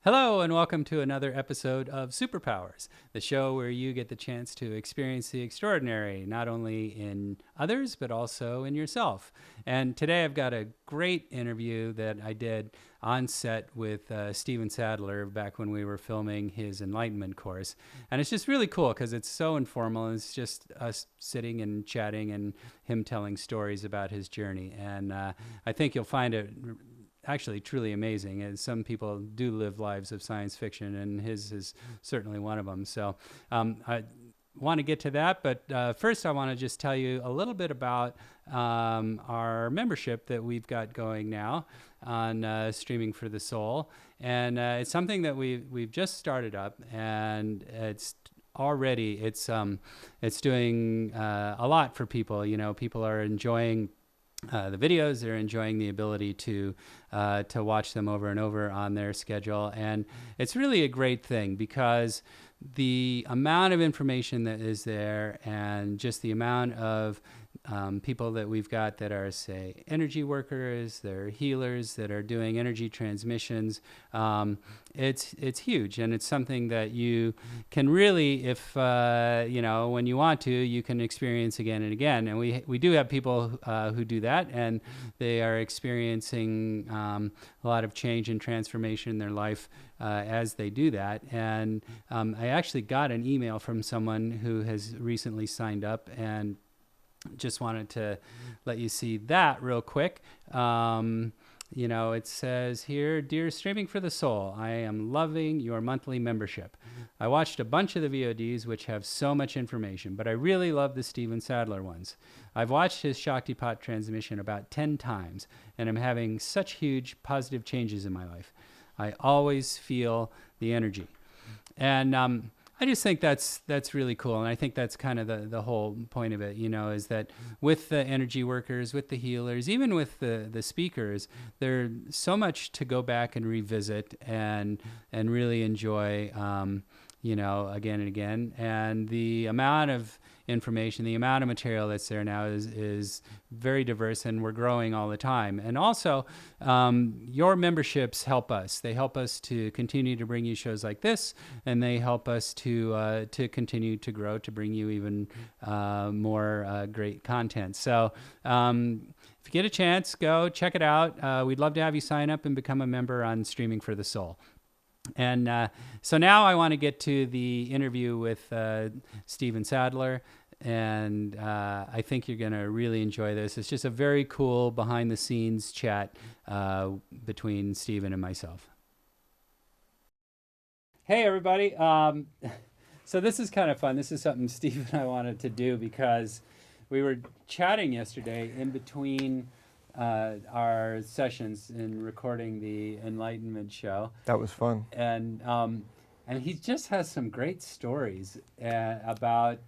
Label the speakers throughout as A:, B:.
A: Hello, and welcome to another episode of Superpowers, the show where you get the chance to experience the extraordinary, not only in others, but also in yourself. And today I've got a great interview that I did on set with Stephen Sadler back when we were filming his Enlightenment course. And it's just really cool because it's so informal. It's just us sitting and chatting and him telling stories about his journey. And I think you'll find it actually truly amazing, and some people do live lives of science fiction, and his is certainly one of them. So I want to get to that, but first I want to just tell you a little bit about our membership that we've got going now on Streaming for the Soul, and it's something that we've just started up, and it's doing a lot for people. You know, people are enjoying the videos. They're enjoying the ability to watch them over and over on their schedule. And it's really a great thing because the amount of information that is there and just the amount of people that we've got that are, say, energy workers, they're healers that are doing energy transmissions. It's huge, and it's something that you can really, if when you want to, you can experience again and again. And we do have people who do that, and they are experiencing a lot of change and transformation in their life as they do that. And I actually got an email from someone who has recently signed up, and just wanted to let you see that real quick. It says here, "Dear Streaming for the Soul, I am loving your monthly membership. I watched a bunch of the VODs which have so much information, but I really love the Stephen Sadler ones. I've watched his shaktipat transmission about 10 times, and I'm having such huge positive changes in my life. I always feel the energy." And I just think that's really cool, and I think that's kind of the whole point of it, is that with the energy workers, with the healers, even with the speakers, there's so much to go back and revisit and really enjoy, again and again. And the amount of information, the amount of material that's there now is very diverse, and we're growing all the time. And also, your memberships help us. They help us to continue to bring you shows like this, and they help us to continue to grow, to bring you even more great content. So if you get a chance, go check it out. We'd love to have you sign up and become a member on Streaming for the Soul. And so now I want to get to the interview with Stephen Sadler, and I think you're going to really enjoy this. It's just a very cool behind-the-scenes chat between Stephen and myself. Hey, everybody. So this is kind of fun. This is something Steve and I wanted to do because we were chatting yesterday in between our sessions in recording the Enlightenment show.
B: That was fun.
A: And he just has some great stories about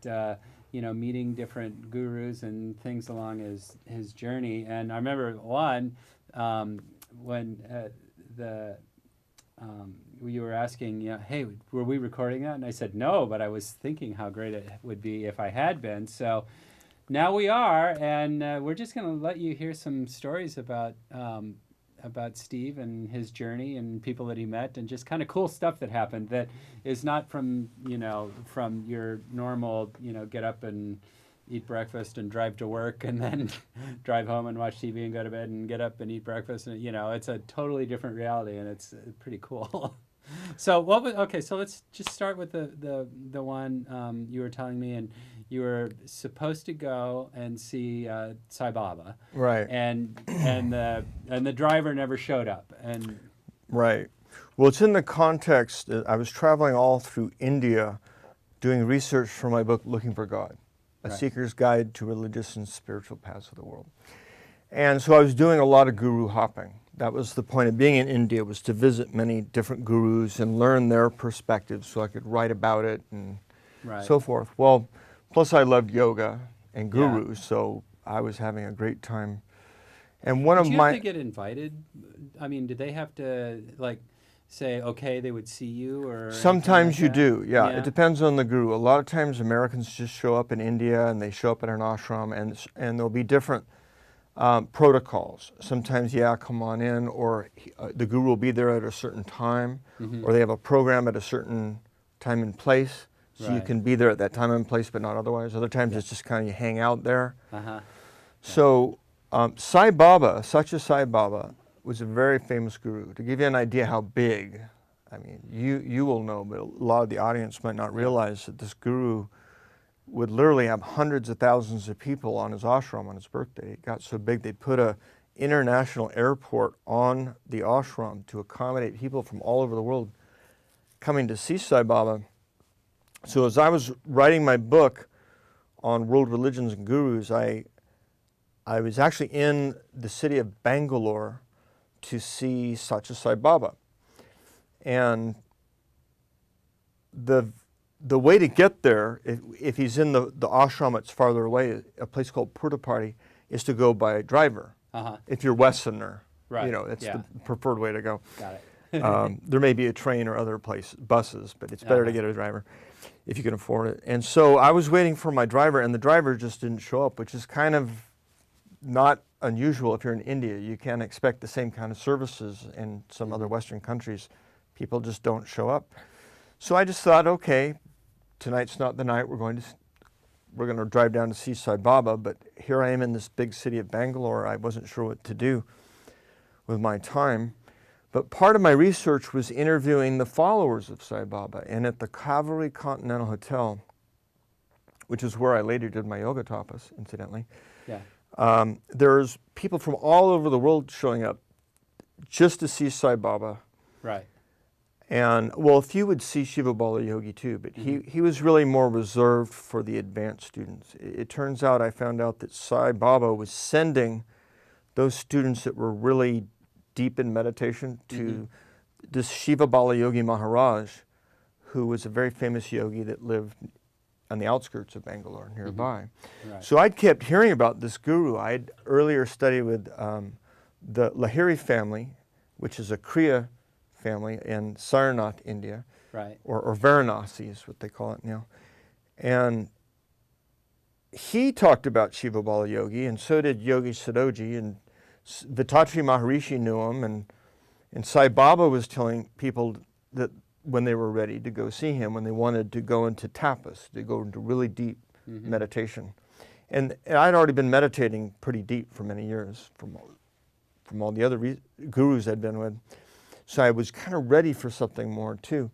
A: meeting different gurus and things along his journey. And I remember one when you were asking, hey, were we recording that? And I said no, but I was thinking how great it would be if I had been. So now we are, and we're just going to let you hear some stories about Steve and his journey and people that he met, and just kind of cool stuff that happened that is not from your normal, get up and eat breakfast and drive to work and then drive home and watch TV and go to bed and get up and eat breakfast. And, it's a totally different reality, and it's pretty cool. So so let's just start with the one you were telling me, and you were supposed to go and see Sai Baba,
B: right?
A: And the driver never showed up, and
B: right. Well, it's in the context. I was traveling all through India, doing research for my book, Looking for God, a
A: Right.
B: seeker's guide to religious and spiritual paths of the world. And so I was doing a lot of guru hopping. That was the point of being in India, was to visit many different gurus and learn their perspectives so I could write about it and so forth. Well, plus I loved yoga and gurus, so I was having a great time. And
A: Did you have to get invited? I mean, did they have to say, okay, they would see you, or
B: sometimes you
A: that?
B: do, yeah. It depends on the guru. A lot of times Americans just show up in India and they show up at an ashram, and there'll be different protocols. Sometimes, yeah, come on in, or the guru will be there at a certain time, or they have a program at a certain time and place, so you can be there at that time and place, but not otherwise. Other times it's just kind of you hang out there. So Sai Baba, Satya Sai Baba, was a very famous guru. To give you an idea how big, I mean, you will know, but a lot of the audience might not realize that this guru would literally have hundreds of thousands of people on his ashram on his birthday. It got so big they put a international airport on the ashram to accommodate people from all over the world coming to see Sai Baba. So as I was writing my book on world religions and gurus, I was actually in the city of Bangalore to see Satya Sai Baba. And the way to get there, if he's in the ashram that's farther away, a place called Puttaparthi, is to go by driver. If you're Westerner, you know, it's the preferred way to go.
A: Got it.
B: There may be a train or other buses, but it's better to get a driver if you can afford it. And so I was waiting for my driver, and the driver just didn't show up, which is kind of not unusual if you're in India. You can't expect the same kind of services in some other Western countries. People just don't show up. So I just thought, okay, tonight's not the night. We're going to drive down to see Sai Baba, but here I am in this big city of Bangalore. I wasn't sure what to do with my time. But part of my research was interviewing the followers of Sai Baba. And at the Kaveri Continental Hotel, which is where I later did my yoga tapas, incidentally, there's people from all over the world showing up just to see Sai Baba.
A: Right.
B: And, well, a few would see Shiva Bala Yogi too, but he was really more reserved for the advanced students. It turns out, I found out that Sai Baba was sending those students that were really deep in meditation to this Shiva Bala Yogi Maharaj, who was a very famous yogi that lived on the outskirts of Bangalore nearby. So I'd kept hearing about this guru. I'd earlier studied with the Lahiri family, which is a Kriya family in Sarnath, India, or Varanasi is what they call it now. And he talked about Shiva Bala Yogi, and so did Yogi Sadoji, and Vitatri Maharishi knew him, and Sai Baba was telling people that when they were ready to go see him, when they wanted to go into tapas, to go into really deep meditation. And I'd already been meditating pretty deep for many years from all the other gurus I'd been with. So I was kind of ready for something more too.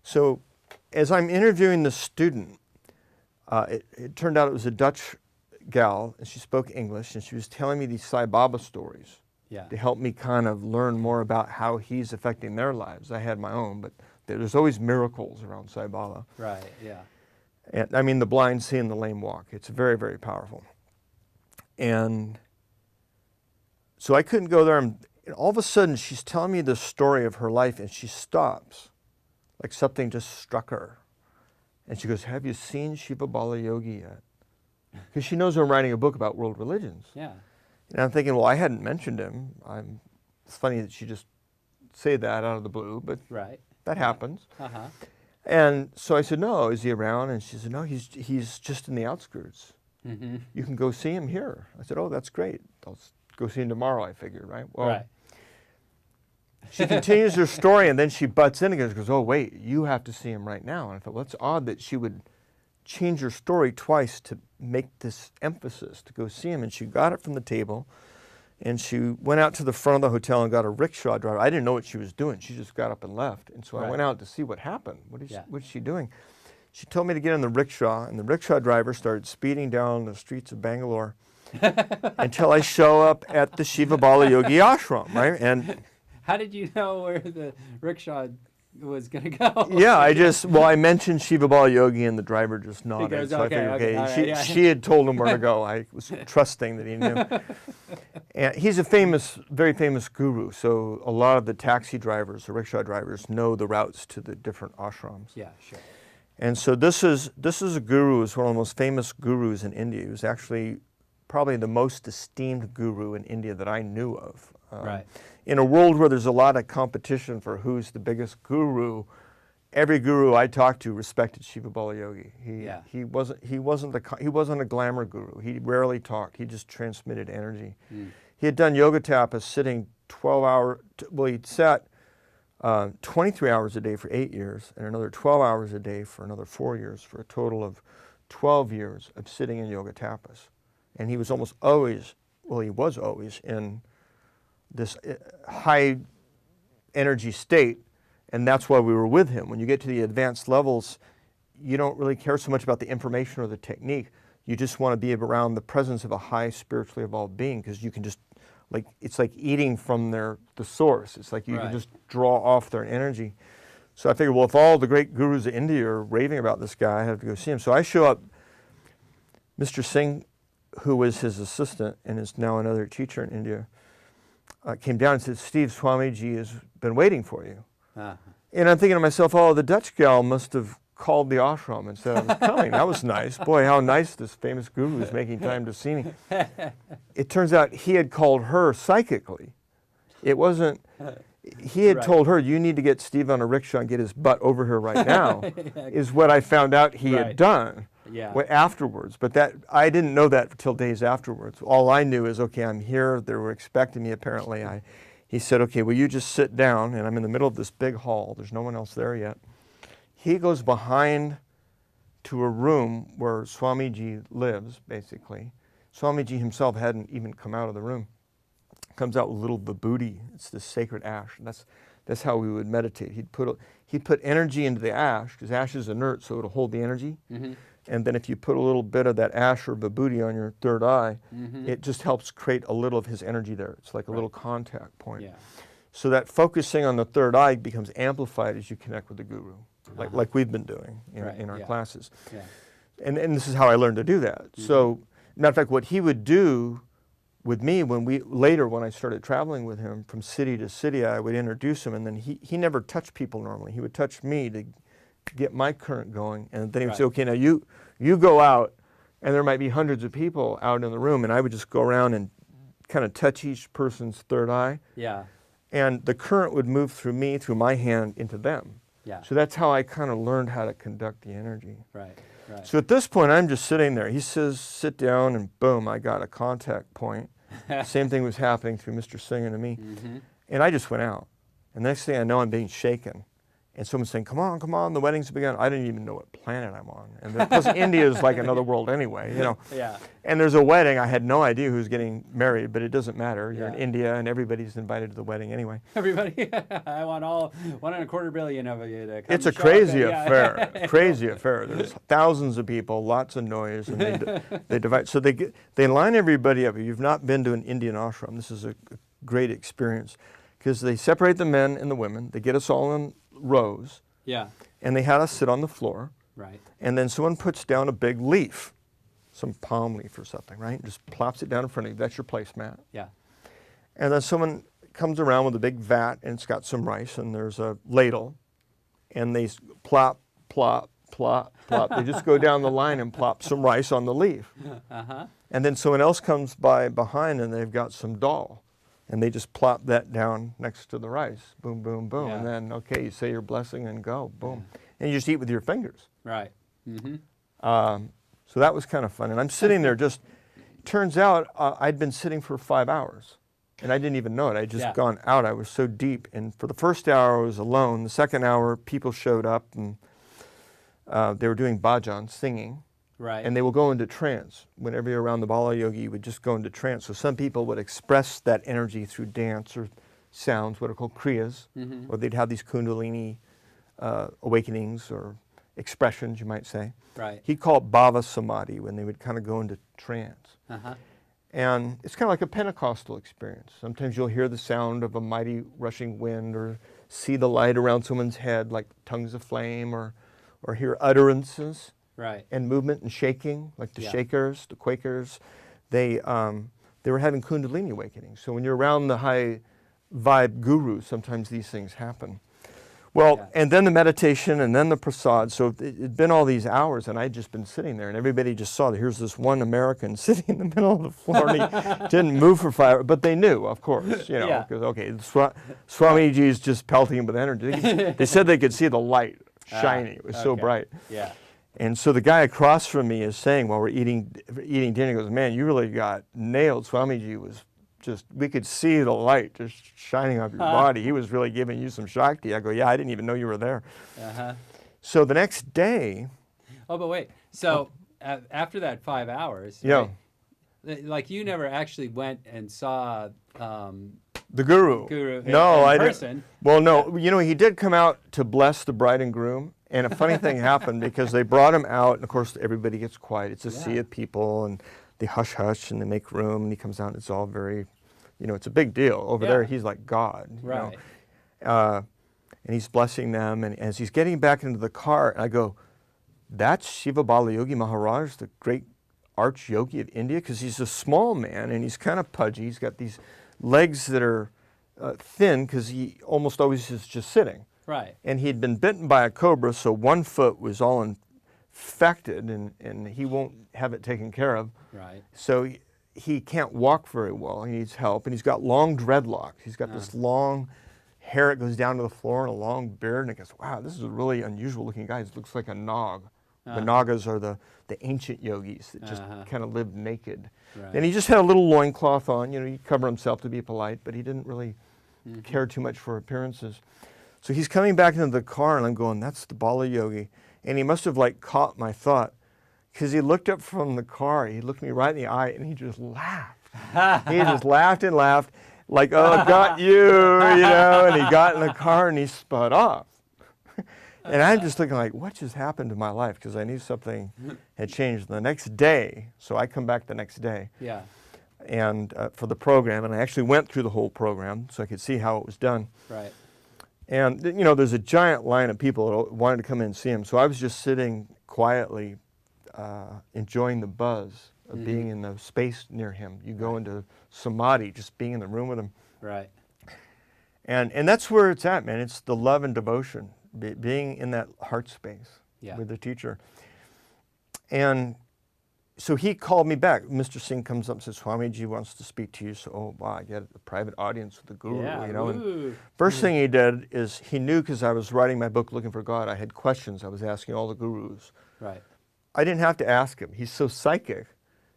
B: So as I'm interviewing the student, it turned out it was a Dutch gal, and she spoke English, and she was telling me these Sai Baba stories to help me kind of learn more about how he's affecting their lives. I had my own, but there's always miracles around Sai Baba. And I mean, the blind see and the lame walk. It's very, very powerful. And so I couldn't go there. And all of a sudden, she's telling me the story of her life, and she stops, like something just struck her. And she goes, "Have you seen Shiva Bala Yogi yet?" Because she knows I'm writing a book about world religions. And I'm thinking, well, I hadn't mentioned him. It's funny that she just say that out of the blue, but that happens. And so I said, "No, is he around?" And she said, "No, he's just in the outskirts. You can go see him here." I said, "Oh, that's great. I'll go see him tomorrow," I figured, right? Well, she continues her story, and then she butts in and goes, "Oh, wait, you have to see him right now." And I thought, well, it's odd that she would change her story twice to make this emphasis to go see him. And she got it from the table, and she went out to the front of the hotel and got a rickshaw driver. I didn't know what she was doing. She just got up and left. And so I went out to see what happened. What is she doing? She told me to get in the rickshaw, and the rickshaw driver started speeding down the streets of Bangalore until I show up at the Shiva Bala Yogi ashram, right? And
A: how did you know where the rickshaw was going to go?
B: I mentioned Shiva Bala Yogi, and the driver just nodded.
A: Goes,
B: so
A: okay,
B: I figured,
A: okay.
B: She had told him where to go. I was trusting that he knew. And he's a very famous guru, so a lot of the taxi drivers, the rickshaw drivers, know the routes to the different ashrams. And so this is a guru, who's one of the most famous gurus in India. He was actually probably the most esteemed guru in India that I knew of. In a world where there's a lot of competition for who's the biggest guru, every guru I talked to respected Shiva Bala Yogi. He wasn't a glamour guru. He rarely talked. He just transmitted energy. He had done yoga tapas sitting 12-hour. Well, he'd sat 23 hours a day for 8 years, and another 12 hours a day for another 4 years, for a total of 12 years of sitting in yoga tapas. And he was almost always, well, he was always in this high energy state, and that's why we were with him. When you get to the advanced levels, you don't really care so much about the information or the technique. You just want to be around the presence of a high spiritually evolved being, because you can just, like, it's like eating from the source. It's like you can just draw off their energy. So I figured, well, if all the great gurus of India are raving about this guy, I have to go see him. So I show up. Mr. Singh, who was his assistant and is now another teacher in India, came down and said, Steve, Swamiji has been waiting for you. And I'm thinking to myself, oh, the Dutch gal must have called the ashram and said I was coming. That was nice. Boy, how nice this famous guru is making time to see me. It turns out he had called her psychically. It wasn't, he had told her, you need to get Steve on a rickshaw and get his butt over here right now, is what I found out he had done afterwards. But that, I didn't know that until days afterwards. All I knew is, okay, I'm here. They were expecting me, apparently. He said, okay, well, you just sit down, and I'm in the middle of this big hall. There's no one else there yet. He goes behind to a room where Swamiji lives, basically. Swamiji himself hadn't even come out of the room. Comes out with a little vibhuti. It's this sacred ash. And that's how we would meditate. He'd put energy into the ash, because ash is inert, so it'll hold the energy. And then if you put a little bit of that ash or vibhuti on your third eye, it just helps create a little of his energy there. It's like a little contact point. So that focusing on the third eye becomes amplified as you connect with the guru, like we've been doing in our classes. And this is how I learned to do that. So, matter of fact, what he would do with me when I started traveling with him from city to city, I would introduce him, and then he never touched people normally. He would touch me to get my current going, and then he would say, okay, now you go out, and there might be hundreds of people out in the room, and I would just go around and kind of touch each person's third eye. And the current would move through me, through my hand, into them. So that's how I kind of learned how to conduct the energy. So at this point, I'm just sitting there. He says, sit down, and boom, I got a contact point. Same thing was happening through Mr. Singh and me. And I just went out. And the next thing I know, I'm being shaken. And someone's saying, come on, the wedding's begun. I didn't even know what planet I'm on. And plus, India is like another world anyway, you know. And there's a wedding. I had no idea who's getting married, but it doesn't matter. You're in India, and everybody's invited to the wedding anyway.
A: Everybody, I want all $1.25 billion of you to come.
B: It's a crazy affair, crazy affair. There's thousands of people, lots of noise, and they divide. So they line everybody up. If you've not been to an Indian ashram, this is a great experience, because they separate the men and the women. They get us all in rows, and they had us sit on the floor, and then someone puts down a big leaf, some palm leaf or something, right? Just plops it down in front of you. That's your placemat. And then someone comes around with a big vat, and it's got some rice, and there's a ladle, and they plop, plop, plop, plop. They just go down the line and plop some rice on the leaf. And then someone else comes by behind, and they've got some dal. And they just plop that down next to the rice. Boom, boom, boom. And then, okay, you say your blessing and go. Boom. And you just eat with your fingers. So that was kind of fun. And I'm sitting there just, turns out I'd been sitting for 5 hours. And I didn't even know it. I'd just gone out. I was so deep. And for the first hour, I was alone. The second hour, people showed up, and they were doing bhajan, singing. And they will go into trance. Whenever you're around the Bala Yogi, you would just go into trance. So some people would express that energy through dance or sounds, what are called kriyas, or they'd have these kundalini awakenings or expressions, you might say. He called bhava samadhi, when they would kind of go into trance. And it's kind of like a Pentecostal experience. Sometimes you'll hear the sound of a mighty rushing wind, or see the light around someone's head like tongues of flame, or hear utterances. And movement and shaking, like the Shakers, the Quakers, they were having Kundalini awakenings. So when you're around the high vibe gurus, sometimes these things happen. Well, and then the meditation, and then the prasad. So it'd been all these hours, and I'd just been sitting there, and everybody just saw that here's this one American sitting in the middle of the floor, and he didn't move for 5 hours. But they knew, of course, because, okay, Swamiji's just pelting him with energy. They said they could see the light shiny. It was so bright.
A: Yeah.
B: And so the guy across from me is saying, while we're eating dinner, he goes, man, you really got nailed. Swamiji was just, we could see the light just shining off your body. He was really giving you some Shakti. I go, yeah, I didn't even know you were there. So the next day.
A: Oh, but wait. So after that 5 hours,
B: yeah.
A: Right, like you never actually went and saw
B: the guru. No, I didn't. Well, no, you know, he did come out to bless the bride and groom. And a funny thing happened because they brought him out, and of course everybody gets quiet. It's a sea of people, and they hush hush, and they make room, and he comes out, and it's all very, you know, it's a big deal. Over there, he's like God.
A: Right.
B: You know? And he's blessing them, and as he's getting back into the car, I go, that's Shiva Bala Yogi Maharaj, the great arch yogi of India, because he's a small man, and he's kind of pudgy. He's got these legs that are thin, because he almost always is just sitting.
A: Right.
B: And he'd been bitten by a cobra, so one foot was all infected, and he won't have it taken care of.
A: Right.
B: So he can't walk very well. He needs help, and he's got long dreadlocks. He's got this long hair that goes down to the floor and a long beard, and it goes, wow, this is a really unusual looking guy. He looks like a Nag. The Nagas are the ancient yogis that just kind of lived naked. Right. And he just had a little loincloth on. You know, he covered himself to be polite, but he didn't really care too much for appearances. So he's coming back into the car, and I'm going, that's the Bala Yogi. And he must have like caught my thought, because he looked up from the car, he looked me right in the eye, and he just laughed. He just laughed and laughed, like, oh, got you, you know, and he got in the car and he sped off. And I'm just looking like, what just happened to my life? Because I knew something had changed the next day. So I come back the next day.
A: Yeah.
B: And for the program, and I actually went through the whole program so I could see how it was done.
A: Right.
B: And, you know, there's a giant line of people that wanted to come in and see him. So I was just sitting quietly, enjoying the buzz of being in the space near him. You go into samadhi, just being in the room with him.
A: Right.
B: And that's where it's at, man. It's the love and devotion, being in that heart space with the teacher. And so he called me back. Mr. Singh comes up and says, Swamiji wants to speak to you. So, oh, wow, I get a private audience with the guru, you know. And first thing he did is he knew, because I was writing my book, Looking for God, I had questions I was asking all the gurus.
A: Right.
B: I didn't have to ask him. He's so psychic.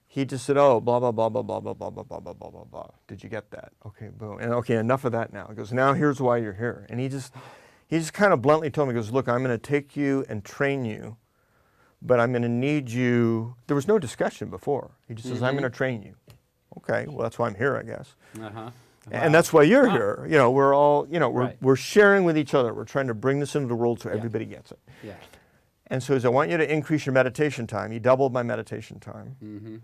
B: He just said, oh, blah, blah, blah, blah, blah, blah, blah, blah, blah, blah, blah, blah, blah. Did you get that? Okay, boom. And okay, enough of that now. He goes, now here's why you're here. And he just kind of bluntly told me, he goes, look, I'm going to take you and train you, but I'm going to need you. There was no discussion before. He just says, I'm going to train you. Okay, well, that's why I'm here, I guess. And that's why you're here. You know, we're all, you know, we're sharing with each other. We're trying to bring this into the world so everybody gets it.
A: Yeah.
B: And so he said, I want you to increase your meditation time. He doubled my meditation time.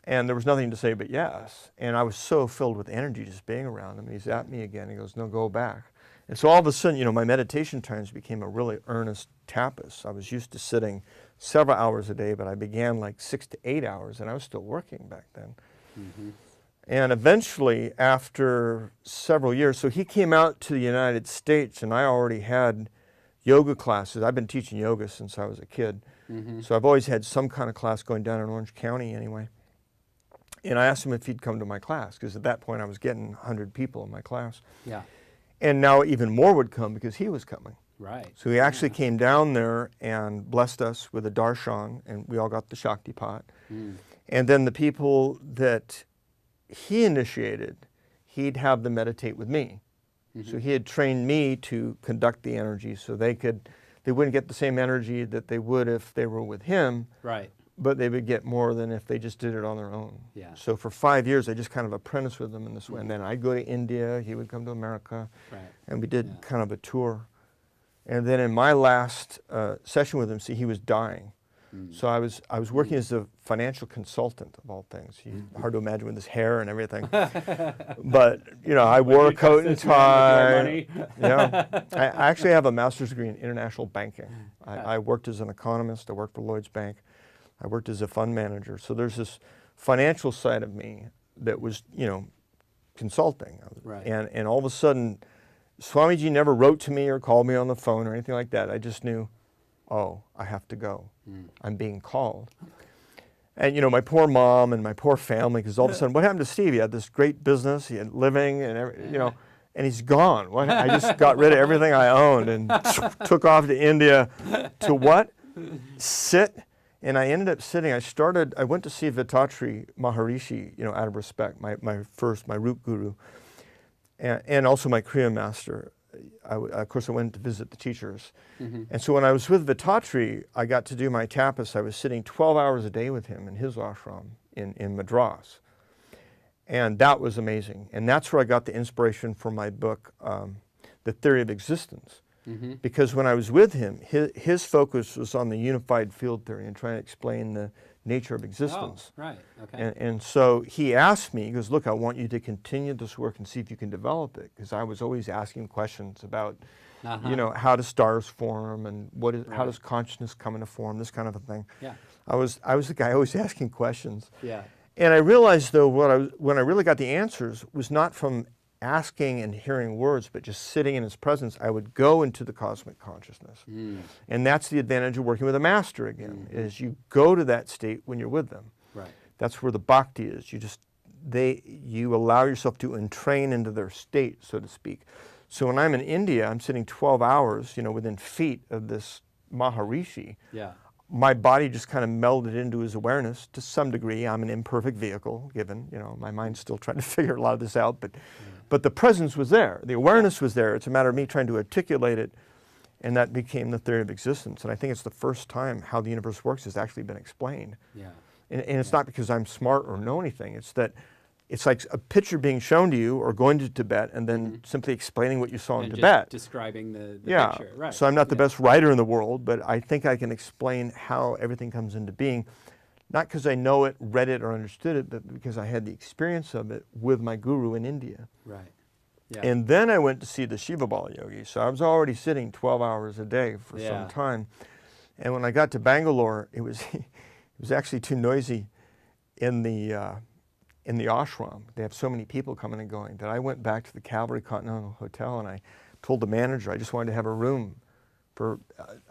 B: And there was nothing to say but yes. And I was so filled with energy just being around him. He's at me again. He goes, no, go back. And so all of a sudden, you know, my meditation times became a really earnest tapas. I was used to sitting several hours a day, but I began like 6 to 8 hours, and I was still working back then. And eventually, after several years, so he came out to the United States, and I already had yoga classes. I've been teaching yoga since I was a kid. So I've always had some kind of class going down in Orange County anyway. And I asked him if he'd come to my class, because at that point I was getting 100 people in my class.
A: Yeah.
B: And now even more would come because he was coming.
A: Right.
B: So he actually came down there and blessed us with a darshan, and we all got the shaktipat. And then the people that he initiated, he'd have them meditate with me. So he had trained me to conduct the energy so they wouldn't get the same energy that they would if they were with him. Right. But they would get more than if they just did it on their own. Yeah. So for 5 years, I just kind of apprenticed with them in this way. And then I'd go to India, he would come to America, and we did kind of a tour. And then in my last session with him, see, he was dying. So I was working as a financial consultant of all things. Hard to imagine with his hair and everything. But you know, I wore a coat and tie. Yeah, I actually have a master's degree in international banking. I worked as an economist. I worked for Lloyd's Bank. I worked as a fund manager. So there's this financial side of me that was, you know, consulting. Right. And all of a sudden, Swamiji never wrote to me or called me on the phone or anything like that. I just knew, oh, I have to go. I'm being called. And, you know, my poor mom and my poor family, because all of a sudden, what happened to Steve? He had this great business, he had living, and, you know, And he's gone. What? I just got rid of everything I owned and took off to India to what? Sit. And I ended up sitting. I went to see Vitatri Maharishi, out of respect, my root guru, and also my Kriya master. Of course, I went to visit the teachers. And so when I was with Vitatri, I got to do my tapas. I was sitting 12 hours a day with him in his ashram in Madras. And that was amazing. And that's where I got the inspiration for my book, The Theory of Existence. Because when I was with him, his focus was on the unified field theory and trying to explain the nature of existence.
A: Oh, right, okay.
B: And so he asked me, he goes, look, I want you to continue this work and see if you can develop it. Because I was always asking questions about, how do stars form and how does consciousness come into form, this kind of a thing.
A: Yeah.
B: I was the guy always asking questions.
A: Yeah.
B: And I realized, though, when I really got the answers was not from asking and hearing words, but just sitting in his presence. I would go into the cosmic consciousness. And that's the advantage of working with a master again, is you go to that state when you're with them.
A: Right.
B: That's where the bhakti is. You allow yourself to entrain into their state, so to speak. So when I'm in India, I'm sitting 12 hours, within feet of this Maharishi.
A: Yeah.
B: My body just kind of melded into his awareness to some degree. I'm an imperfect vehicle, given, my mind's still trying to figure a lot of this out, but the presence was there. The awareness was there. It's a matter of me trying to articulate it, and that became the theory of existence. And I think it's the first time how the universe works has actually been explained.
A: Yeah.
B: And it's not because I'm smart or know anything. It's that it's like a picture being shown to you or going to Tibet and then simply explaining what you saw in Tibet.
A: Just describing the
B: yeah.
A: picture. Right.
B: So I'm not the best writer in the world, but I think I can explain how everything comes into being. Not because I know it, read it, or understood it, but because I had the experience of it with my guru in India.
A: Right. Yeah.
B: And then I went to see the Shiva Bala yogi. So I was already sitting 12 hours a day for some time. And when I got to Bangalore, it was actually too noisy in the ashram. They have so many people coming and going that I went back to the Calvary Continental Hotel and I told the manager I just wanted to have a room for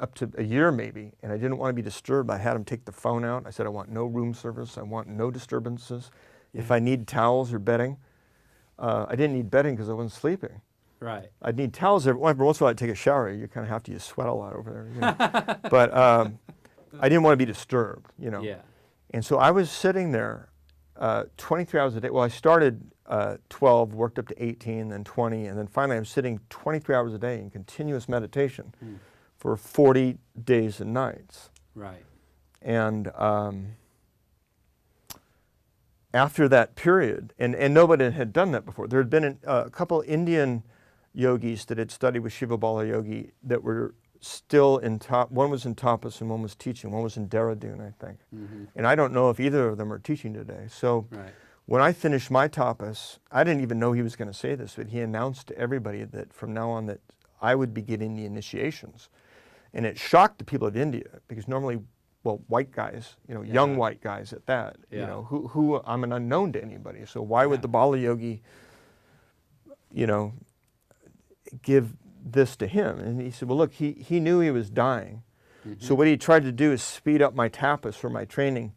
B: up to a year maybe, and I didn't want to be disturbed. I had him take the phone out. I said, I want no room service. I want no disturbances. If I need towels or bedding, I didn't need bedding because I wasn't sleeping.
A: Right.
B: I'd need towels every once in a while. I'd take a shower. You kind of have to. You sweat a lot over there. But I didn't want to be disturbed.
A: Yeah.
B: And so I was sitting there 23 hours a day. Well, I started 12, worked up to 18, then 20, and then finally I'm sitting 23 hours a day in continuous meditation for 40 days and nights.
A: Right.
B: And after that period, and nobody had done that before. There had been a couple Indian yogis that had studied with Shiva Bala Yogi that were still in one was in tapas and one was teaching. One was in Dehradun, I think. And I don't know if either of them are teaching today. So when I finished my tapas, I didn't even know he was going to say this, but he announced to everybody that from now on that I would be getting the initiations. And it shocked the people of India because normally, white guys, young white guys at that, who I'm an unknown to anybody. So why would the Bala Yogi, give this to him? And he said, well, look, he knew he was dying. So what he tried to do is speed up my tapas for my training.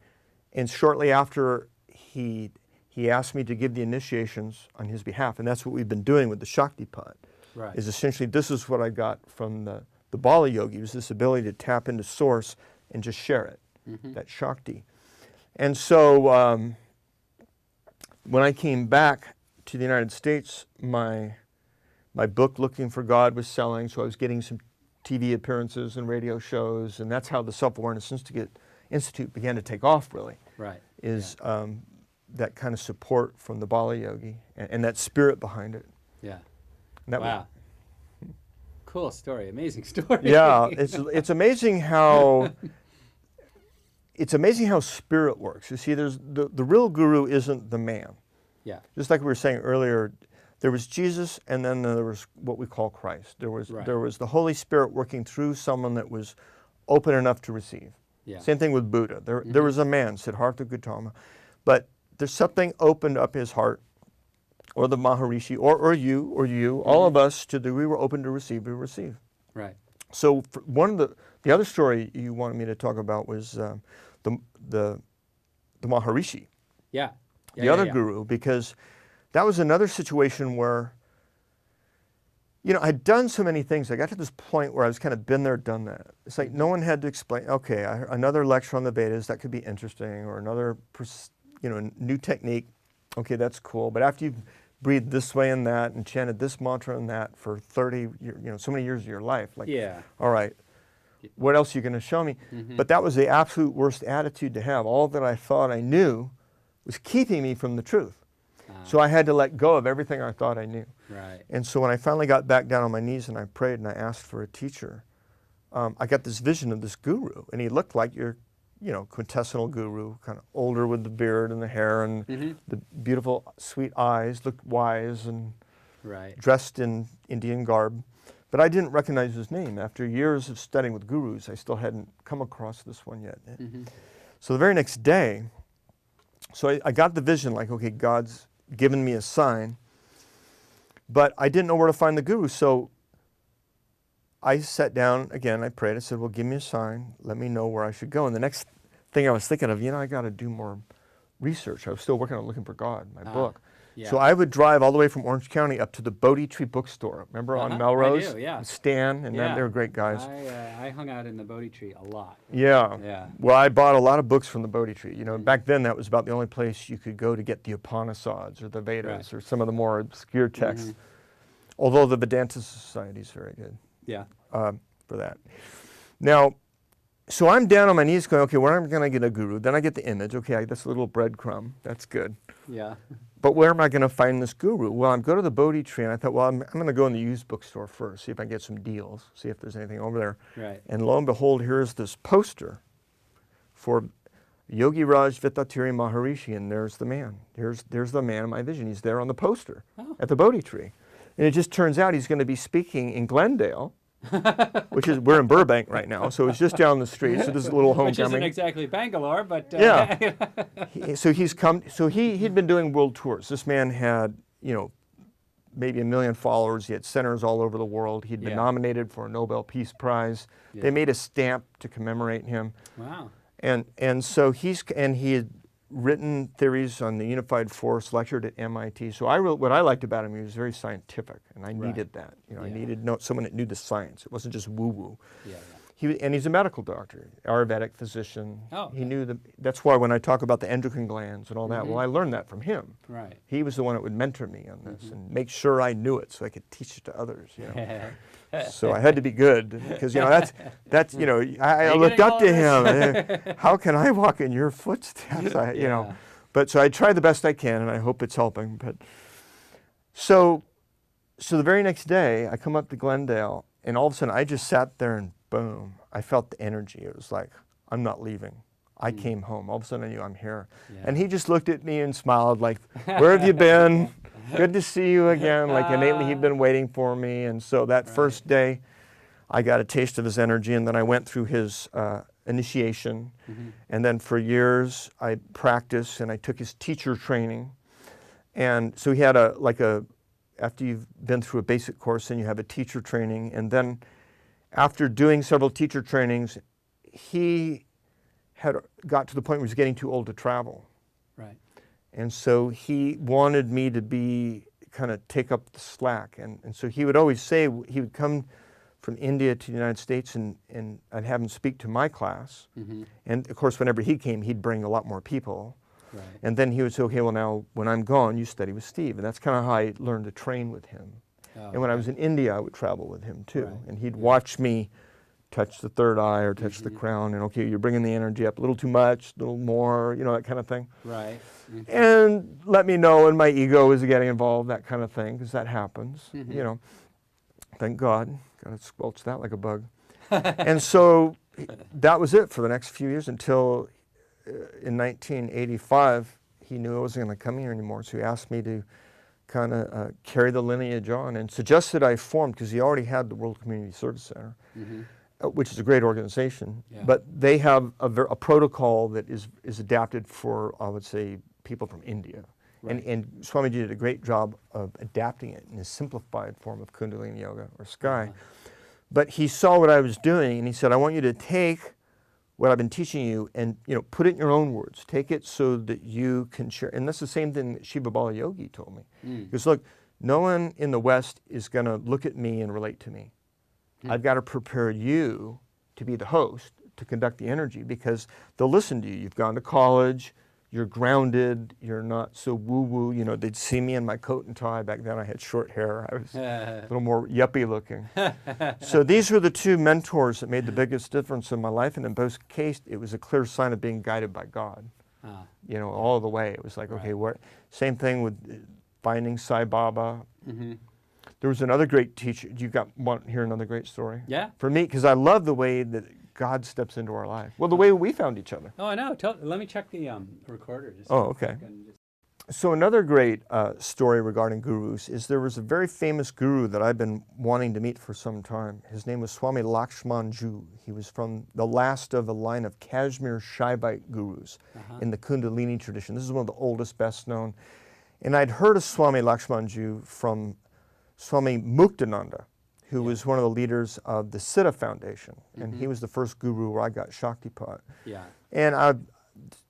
B: And shortly after, he asked me to give the initiations on his behalf. And that's what we've been doing with the shaktipat.
A: Right.
B: Is essentially, this is what I got from the Bala Yogi, was this ability to tap into source and just share it, that shakti. And so when I came back to the United States, my book, Looking for God, was selling, so I was getting some TV appearances and radio shows, and that's how the Self-Awareness Institute began to take off, really.
A: Right.
B: Is that kind of support from the Bala Yogi and that spirit behind it.
A: Yeah.
B: Wow.
A: Cool story. Amazing story.
B: Yeah, it's amazing how spirit works. You see, there's the real guru isn't the man.
A: Yeah.
B: Just like we were saying earlier, there was Jesus, and then there was what we call Christ. There was the Holy Spirit working through someone that was open enough to receive.
A: Yeah.
B: Same thing with Buddha. There was a man, Siddhartha Gautama, but there's something opened up his heart, or the Maharishi, or you, all of us, to the degree we're open to receive, we receive.
A: Right.
B: So one of the other story you wanted me to talk about was the Maharishi.
A: Yeah.
B: The other guru, because that was another situation where you know, I'd done so many things. I got to this point where I was kind of been there, done that. It's like no one had to explain, okay, another lecture on the Vedas, that could be interesting, or another, you know, new technique. Okay, that's cool. But after you've breathed this way and that and chanted this mantra and that for 30, you know, so many years of your life, like, all right, what else are you going to show me? But that was the absolute worst attitude to have. All that I thought I knew was keeping me from the truth. So I had to let go of everything I thought I knew.
A: Right.
B: And so when I finally got back down on my knees and I prayed and I asked for a teacher, I got this vision of this guru, and he looked like your, you know, quintessential guru, kind of older with the beard and the hair and the beautiful, sweet eyes, looked wise and dressed in Indian garb. But I didn't recognize his name. After years of studying with gurus, I still hadn't come across this one yet. So the very next day, so I got the vision, like, okay, God's given me a sign, but I didn't know where to find the guru. So I sat down again, I prayed, I said, well, give me a sign, let me know where I should go. And the next thing I was thinking of, you know, I got to do more research. I was still working on Looking for God, my book. So I would drive all the way from Orange County up to the Bodhi Tree bookstore. Remember on Melrose?
A: I do,
B: Stan, and they were great guys.
A: I hung out in the Bodhi Tree a lot.
B: Yeah. Well, I bought a lot of books from the Bodhi Tree. You know, back then that was about the only place you could go to get the Upanishads or the Vedas or some of the more obscure texts. Although the Vedanta Society is very good. For that. Now, so I'm down on my knees going, okay, where am I going to get a guru? Then I get the image. Okay, that's a little breadcrumb. That's good. But where am I going to find this guru? Well, I'm going to the Bodhi Tree, and I thought, well, I'm going to go in the used bookstore first, see if I can get some deals, see if there's anything over there. And lo and behold, here's this poster for Yogi Raj Vitatiri Maharishi, and there's the man. There's the man in my vision. He's there on the poster at the Bodhi Tree. And it just turns out he's going to be speaking in Glendale, which is, we're in Burbank right now, so it's just down the street. So this is a little homecoming.
A: Which isn't exactly Bangalore, but
B: so he's come. So he'd been doing world tours. This man had, you know, maybe 1 million followers. He had centers all over the world. He'd been nominated for a Nobel Peace Prize. They made a stamp to commemorate him.
A: Wow.
B: And so he had written theories on the unified force, lectured at MIT. So what I liked about him, he was very scientific, and I needed that. You know, I needed someone that knew the science. It wasn't just woo-woo. And he's a medical doctor, Ayurvedic physician. He knew that's why when I talk about the endocrine glands and all that, well, I learned that from him. He was the one that would mentor me on this and make sure I knew it so I could teach it to others. You know. So I had to be good because, you know, that's you know, I looked up to him. How can I walk in your footsteps? You know, but so I tried the best I can, and I hope it's helping. But so the very next day, I come up to Glendale, and all of a sudden, I just sat there, and boom, I felt the energy. It was like, I'm not leaving. I came home. All of a sudden, I knew I'm here. And he just looked at me and smiled, like, where have you been? Good to see you again. Like innately, he'd been waiting for me. And so that first day, I got a taste of his energy, and then I went through his initiation. And then for years, I practiced, and I took his teacher training. And so he had after you've been through a basic course, then you have a teacher training. And then after doing several teacher trainings, he had got to the point where he was getting too old to travel. And so he wanted me to kind of take up the slack. And so he would always say, he would come from India to the United States, and I'd have him speak to my class. And of course, whenever he came, he'd bring a lot more people. And then he would say, okay, well now, when I'm gone, you study with Steve. And that's kind of how I learned to train with him. And when I was in India, I would travel with him too. And he'd watch me touch the third eye or touch the crown, and okay, you're bringing the energy up a little too much, a little more, you know, that kind of thing. And let me know when my ego is getting involved, that kind of thing, because that happens, you know. Thank God. Got to squelch that like a bug. And so that was it for the next few years until in 1985, he knew I wasn't going to come here anymore, so he asked me to kind of carry the lineage on and suggested I formed, because he already had the World Community Service Center, which is a great organization, but they have a protocol that is adapted for, I would say, people from India. And Swamiji did a great job of adapting it in a simplified form of Kundalini Yoga or Sky. But he saw what I was doing, and he said, I want you to take what I've been teaching you and, you know, put it in your own words. Take it so that you can share. And that's the same thing that Shiva Bala Yogi told me. Because look, no one in the West is going to look at me and relate to me. I've got to prepare you to be the host, to conduct the energy, because they'll listen to you. You've gone to college, you're grounded, you're not so woo-woo. You know, they'd see me in my coat and tie. Back then I had short hair. I was a little more yuppie looking. So these were the two mentors that made the biggest difference in my life, and in both cases it was a clear sign of being guided by God. You know, all the way. It was like, okay, what? Same thing with finding Sai Baba. There was another great teacher. You want to hear another great story?
A: Yeah.
B: For me, because I love the way that God steps into our life. Well, the way we found each other.
A: Oh, I know. Let me check the recorder.
B: Oh, okay. So another great story regarding gurus is there was a very famous guru that I've been wanting to meet for some time. His name was Swami Lakshmanju. He was from the last of a line of Kashmir Shaivite gurus in the Kundalini tradition. This is one of the oldest, best known. And I'd heard of Swami Lakshmanju from Swami Muktananda, who was one of the leaders of the Siddha Foundation. And he was the first guru where I got shaktipat.
A: Yeah.
B: And I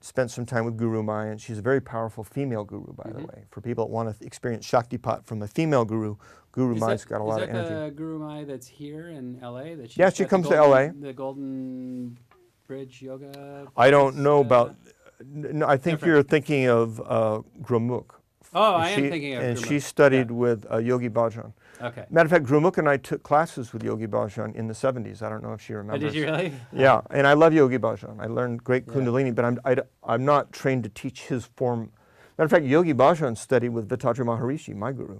B: spent some time with Guru Mai, and she's a very powerful female guru, by the way. For people that want to experience shaktipat from a female guru, Guru Mai's got a lot of energy.
A: Is that the Guru Mai that's here in LA?
B: Yeah, she comes to LA.
A: The Golden Bridge Yoga?
B: I don't know about, no, I think you're thinking of Gurmukh.
A: Oh, I am thinking of
B: And
A: Gurmukh.
B: she studied with Yogi Bhajan.
A: Okay.
B: Matter of fact, Gurmukh and I took classes with Yogi Bhajan in the 70s. I don't know if she remembers.
A: Did you really?
B: Yeah, and I love Yogi Bhajan. I learned great Kundalini, but I'm not trained to teach his form. Matter of fact, Yogi Bhajan studied with Vitajra Maharishi, my guru.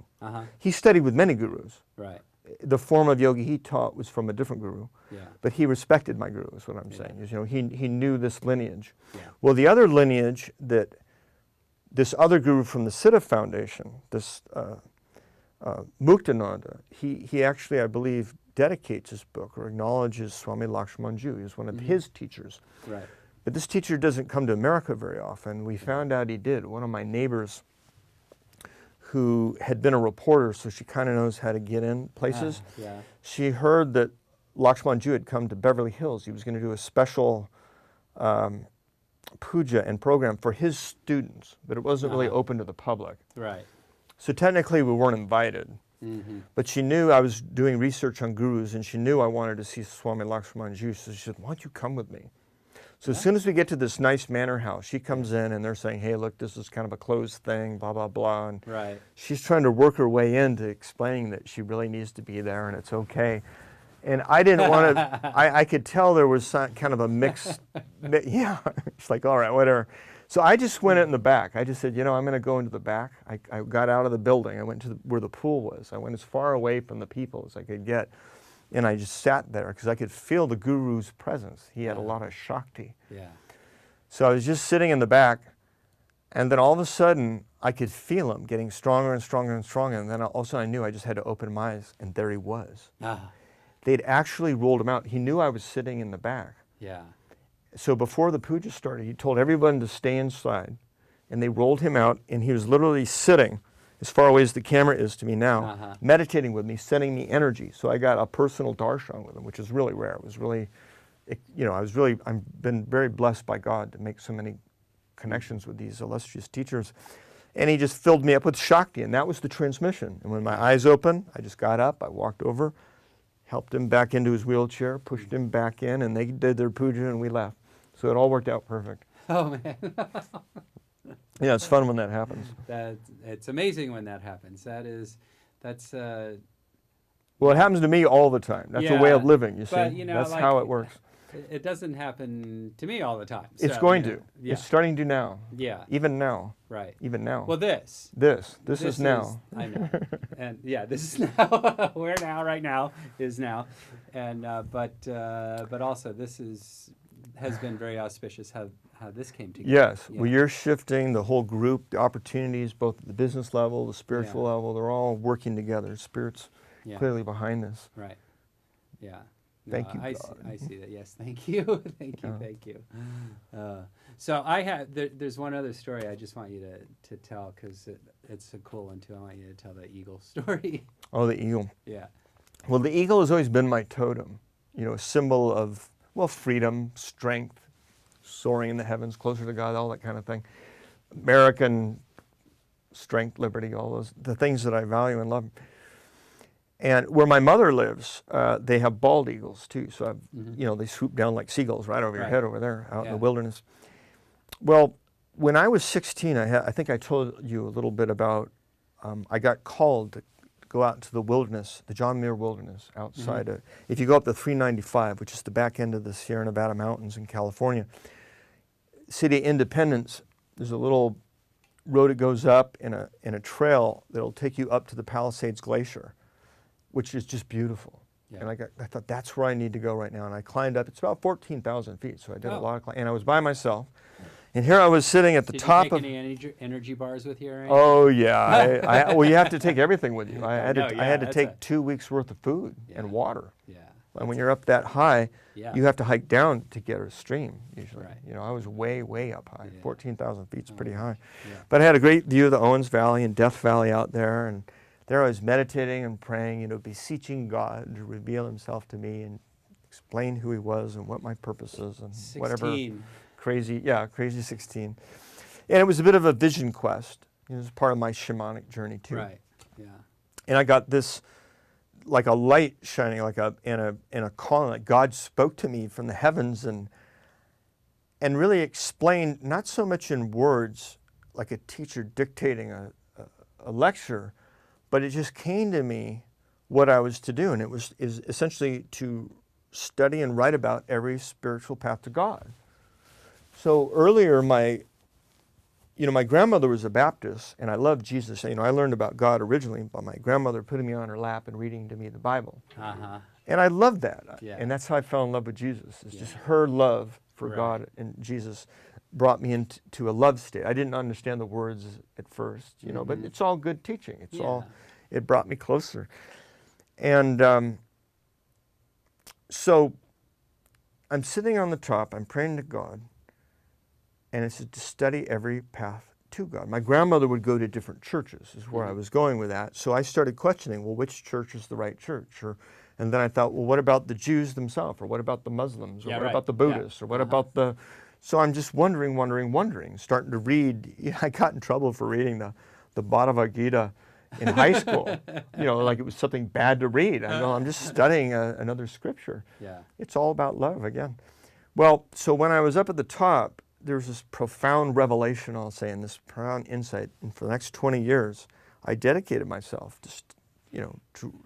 B: He studied with many gurus.
A: Right.
B: The form of yoga he taught was from a different guru, but he respected my guru, is what I'm saying. You know, he knew this lineage. Well, the other lineage that this other guru from the Siddha Foundation, this Muktananda, he actually, I believe, dedicates his book or acknowledges Swami Lakshmanju. He was one of his teachers.
A: Right.
B: But this teacher doesn't come to America very often. We found out he did. One of my neighbors who had been a reporter, so she kind of knows how to get in places. She heard that Lakshmanju had come to Beverly Hills. He was going to do a special puja and program for his students, but it wasn't really open to the public.
A: Right.
B: So technically we weren't invited. But she knew I was doing research on gurus, and she knew I wanted to see Swami Lakshmanju, so she said, why don't you come with me? So as soon as we get to this nice manor house, she comes in and they're saying, hey, look, this is kind of a closed thing, blah, blah, blah. And she's trying to work her way into explaining that she really needs to be there and it's okay. And I didn't want to, I could tell there was some, kind of a mix. It's like, all right, whatever. So I just went in the back. I just said, you know, I'm going to go into the back. I got out of the building. I went to where the pool was. I went as far away from the people as I could get. And I just sat there because I could feel the guru's presence. He had a lot of shakti. So I was just sitting in the back, and then all of a sudden I could feel him getting stronger and stronger and stronger. And then also I knew I just had to open my eyes, and there he was. They'd actually rolled him out. He knew I was sitting in the back. So before the puja started, he told everyone to stay inside, and they rolled him out, and he was literally sitting as far away as the camera is to me now, meditating with me, sending me energy. So I got a personal darshan with him, which is really rare. It was really, you know, I've been very blessed by God to make so many connections with these illustrious teachers. And he just filled me up with Shakti, and that was the transmission. And when my eyes opened, I just got up, I walked over, helped him back into his wheelchair, pushed him back in, and they did their puja, and we left. So it all worked out perfect.
A: Oh, man.
B: Yeah, it's fun when that happens.
A: It's amazing when that happens. That's
B: well, it happens to me all the time. That's a way of living, you see.
A: But, you know,
B: that's
A: like,
B: how it works.
A: It doesn't happen to me all the time. So,
B: It's going
A: you know,
B: to. It's starting to now. Even now.
A: Right.
B: Even now.
A: Well, this
B: is now.
A: I know. And this is now. Where now, right now, is now. And but also this has been very auspicious how this came together.
B: Yes. Well, you're shifting the whole group, the opportunities, both at the business level, the spiritual level, they're all working together. Spirit's clearly behind this.
A: Right. Yeah.
B: Thank you,
A: I
B: God.
A: see that. Yes. Thank you. Thank you. So I have. There's one other story I just want you to tell because it's a cool one too. I want you to tell the eagle story.
B: Oh, the eagle.
A: Yeah.
B: Well, the eagle has always been my totem. You know, a symbol of freedom, strength, soaring in the heavens, closer to God, all that kind of thing. American strength, liberty, all those, the things that I value and love. And where my mother lives, they have bald eagles too. So, they swoop down like seagulls right over your head over there out in the wilderness. Well, when I was 16, I think I told you a little bit about, I got called to go out into the wilderness, the John Muir Wilderness outside. If you go up the 395, which is the back end of the Sierra Nevada mountains in California, City of Independence, there's a little road that goes up in a trail that'll take you up to the Palisades Glacier, which is just beautiful. Yeah. And I thought, that's where I need to go right now. And I climbed up. It's about 14,000 feet, so I did a lot of climbing. And I was by myself. And here I was sitting at the top of...
A: Did you take any energy bars with you or anything?
B: Oh, yeah. Well, you have to take everything with you. I had to take 2 weeks' worth of food and water. Yeah. And when you're up that high, you have to hike down to get a stream, usually. Right. I was way, way up high. 14,000 feet is pretty high. Yeah. But I had a great view of the Owens Valley and Death Valley out there. And there I was meditating and praying, beseeching God to reveal himself to me and explain who he was and what my purpose is and
A: 16.
B: Whatever. Crazy 16. And it was a bit of a vision quest. It was part of my shamanic journey too.
A: Right, yeah.
B: And I got this, like a light shining, in a calling, like God spoke to me from the heavens and really explained, not so much in words, like a teacher dictating a lecture, but it just came to me what I was to do, and is essentially to study and write about every spiritual path to God. So earlier, my grandmother was a Baptist, and I loved Jesus. I learned about God originally by my grandmother putting me on her lap and reading to me the Bible. And I loved that. Yeah. And that's how I fell in love with Jesus. It's just her love for God and Jesus brought me into a love state. I didn't understand the words at first, but it's all good teaching. It brought me closer. And so I'm sitting on the top, I'm praying to God, and it's to study every path to God. My grandmother would go to different churches, is where I was going with that. So I started questioning, well, which church is the right church? And then I thought, well, what about the Jews themselves? Or what about the Muslims? Or what about the Buddhists? Or what about the... So I'm just wondering, starting to read. I got in trouble for reading the Bhagavad Gita in high school, like it was something bad to read. I know, I'm just studying another scripture. Yeah. It's all about love again. Well, so when I was up at the top, there was this profound revelation, I'll say, and this profound insight. And for the next 20 years, I dedicated myself to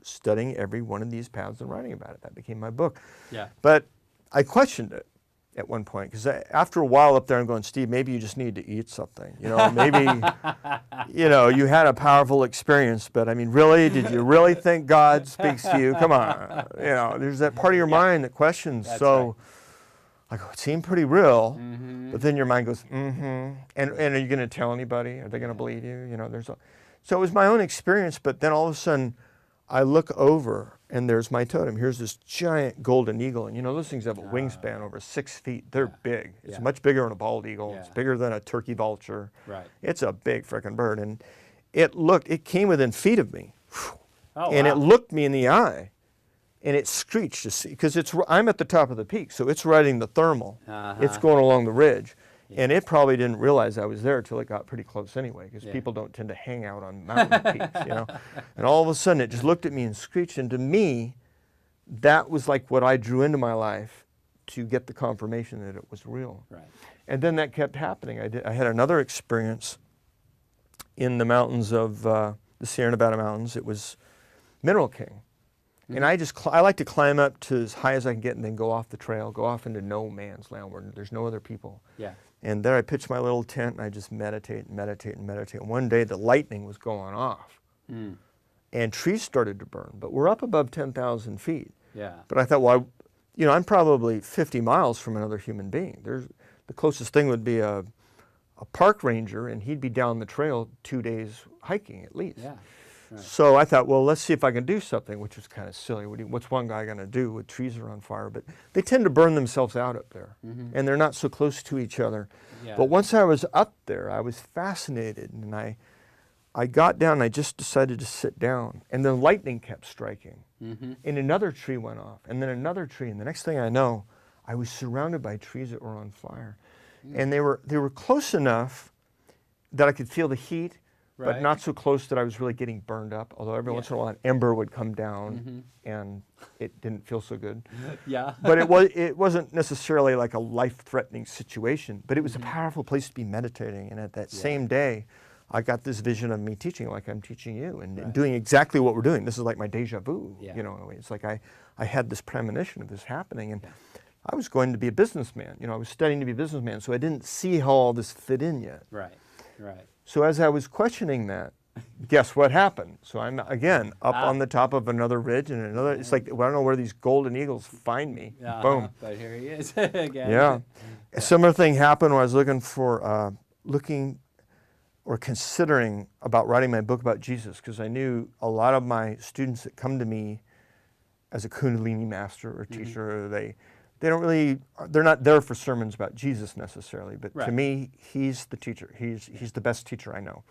B: studying every one of these paths and writing about it. That became my book. Yeah. But I questioned it at one point, because after a while up there, I'm going, Steve, maybe you just need to eat something. Maybe, you had a powerful experience, but I mean, really, did you really think God speaks to you? Come on. There's that part of your mind that questions. That's so I go, it seemed pretty real, but then your mind goes, and are you going to tell anybody? Are they going to believe you? So it was my own experience, but then all of a sudden, I look over, and there's my totem. Here's this giant golden eagle, and those things have a wingspan over 6 feet. They're big. It's much bigger than a bald eagle. It's bigger than a turkey vulture. Right. It's a big frickin' bird, and it came within feet of me, it looked me in the eye, and it screeched to see, because I'm at the top of the peak, so it's riding the thermal. It's going along the ridge. And it probably didn't realize I was there until it got pretty close anyway, because people don't tend to hang out on mountain peaks, And all of a sudden, it just looked at me and screeched. And to me, that was like what I drew into my life to get the confirmation that it was real. Right. And then that kept happening. I had another experience in the mountains of the Sierra Nevada mountains. It was Mineral King. And I like to climb up to as high as I can get and then go off the trail, go off into no man's land where there's no other people. Yeah. And there I pitched my little tent and I just meditate. And one day the lightning was going off and trees started to burn, but we're up above 10,000 feet. Yeah. But I thought, well, I'm probably 50 miles from another human being. The closest thing would be a park ranger, and he'd be down the trail 2 days hiking at least. Yeah. Right. So I thought, well, let's see if I can do something, which was kind of silly. What's one guy going to do when trees are on fire? But they tend to burn themselves out up there, and they're not so close to each other. Yeah. But once I was up there, I was fascinated, and I got down, and I just decided to sit down, and the lightning kept striking, and another tree went off, and then another tree, and the next thing I know, I was surrounded by trees that were on fire. And they were close enough that I could feel the heat, but not so close that I was really getting burned up. Although every once in a while an ember would come down, and it didn't feel so good.
A: Yeah.
B: But it wasn't necessarily like a life-threatening situation. But it was a powerful place to be meditating. And at that same day, I got this vision of me teaching like I'm teaching you, and doing exactly what we're doing. This is like my deja vu. You know, it's like I had this premonition of this happening, and I was going to be a businessman. You know, I was studying to be a businessman, so I didn't see how all this fit in yet.
A: Right.
B: So as I was questioning that, guess what happened? So I'm again up on the top of another ridge, and another. It's like, well, I don't know where these golden eagles find me. Boom.
A: But here he is again.
B: Yeah. A similar thing happened when I was looking or considering about writing my book about Jesus, because I knew a lot of my students that come to me as a Kundalini master or teacher, they're not there for sermons about Jesus necessarily, but to me, he's the teacher. He's the best teacher I know.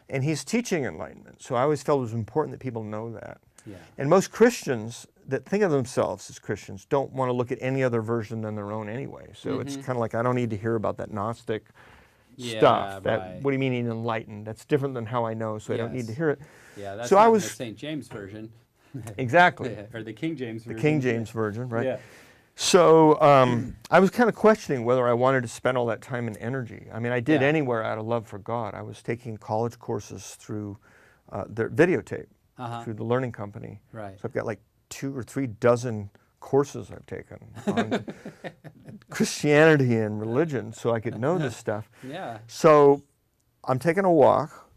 B: And he's teaching enlightenment. So I always felt it was important that people know that. Yeah. And most Christians that think of themselves as Christians don't want to look at any other version than their own anyway. So it's kind of like, I don't need to hear about that Gnostic stuff. What do you mean enlightened? That's different than how I know, so I don't need to hear it.
A: Yeah, that's
B: so
A: not
B: I was,
A: the St. James version.
B: Exactly.
A: Or the King James version.
B: The King James version, right?
A: Yeah.
B: So I was kind of questioning whether I wanted to spend all that time and energy. I mean, I did anywhere out of love for God. I was taking college courses through their videotape, through the Learning Company. Right. So I've got like 2 or 3 dozen courses I've taken on Christianity and religion, so I could know this stuff. Yeah. So I'm taking a walk,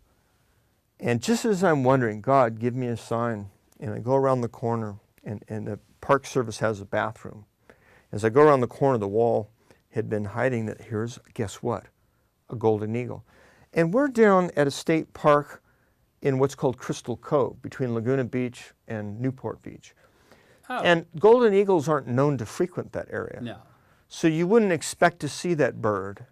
B: and just as I'm wondering, God, give me a sign, and I go around the corner, and the Park Service has a bathroom. As I go around the corner, the wall had been hiding that here's, guess what, a golden eagle. And we're down at a state park in what's called Crystal Cove, between Laguna Beach and Newport Beach. Oh. And golden eagles aren't known to frequent that area. No. So you wouldn't expect to see that bird.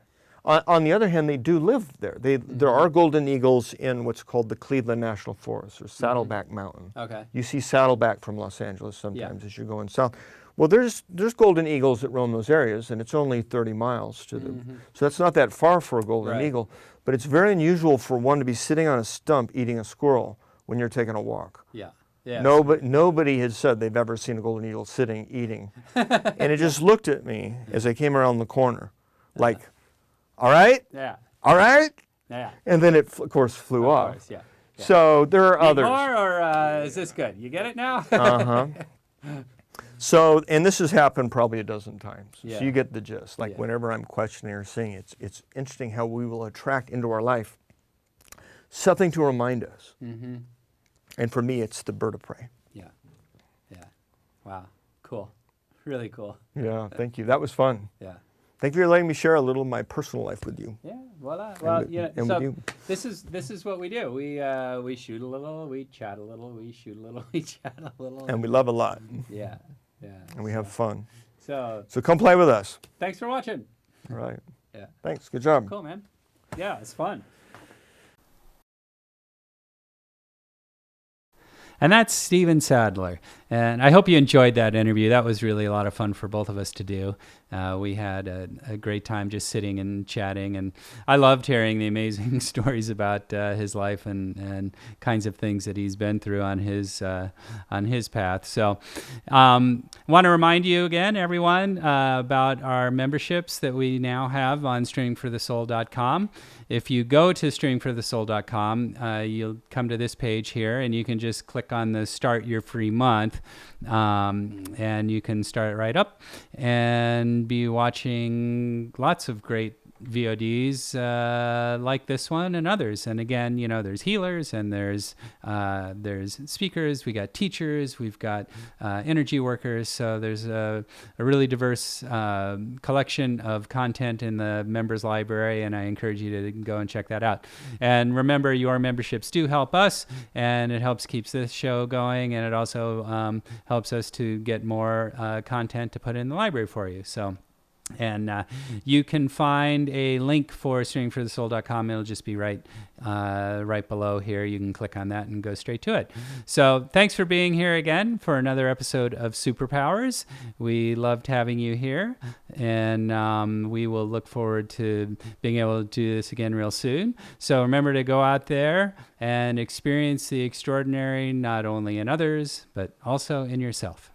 B: On the other hand, they do live there. There are golden eagles in what's called the Cleveland National Forest, or Saddleback Mountain. Okay. You see Saddleback from Los Angeles sometimes as you're going south. Well, there's golden eagles that roam those areas, and it's only 30 miles to them. So that's not that far for a golden eagle, but it's very unusual for one to be sitting on a stump eating a squirrel when you're taking a walk. Yeah. Yeah. Nobody has said they've ever seen a golden eagle sitting, eating. And it just looked at me as I came around the corner, like, all right? Yeah. All right? Yeah. And then it, of course, flew off. Course, yeah. So there are others.
A: More, or is this good? You get it now?
B: So, and this has happened probably a dozen times. So you get the gist. Like whenever I'm questioning or seeing, it's interesting how we will attract into our life something to remind us. And for me, it's the bird of prey. Yeah.
A: Yeah. Wow. Cool. Really cool.
B: Yeah. Thank you. That was fun. Yeah. Thank you for letting me share a little of my personal life with you.
A: Yeah, voila. Well, so this is what we do. We shoot a little, we chat a little, we shoot a little, we chat a little.
B: And we love a lot.
A: Yeah, yeah.
B: And we have fun.
A: So
B: come play with us.
A: Thanks for watching.
B: All right. Yeah. Thanks. Good job.
A: Cool, man. Yeah, it's fun. And that's Stephen Sadler. And I hope you enjoyed that interview. That was really a lot of fun for both of us to do. We had a great time just sitting and chatting. And I loved hearing the amazing stories about his life and kinds of things that he's been through on his path. So want to remind you again, everyone, about our memberships that we now have on streamingforthesoul.com. If you go to streamingforthesoul.com, you'll come to this page here, and you can just click on the Start Your Free Month, and you can start it right up and be watching lots of great VODs like this one and others. And again, there's healers and there's speakers. We got teachers. We've got energy workers. So there's a really diverse collection of content in the members library, and I encourage you to go and check that out. And remember, your memberships do help us, and it keeps this show going, and it also helps us to get more content to put in the library for you. So And you can find a link for streamingforthesoul.com. It'll just be right below here. You can click on that and go straight to it. So thanks for being here again for another episode of Superpowers. We loved having you here, and we will look forward to being able to do this again real soon. So remember to go out there and experience the extraordinary, not only in others, but also in yourself.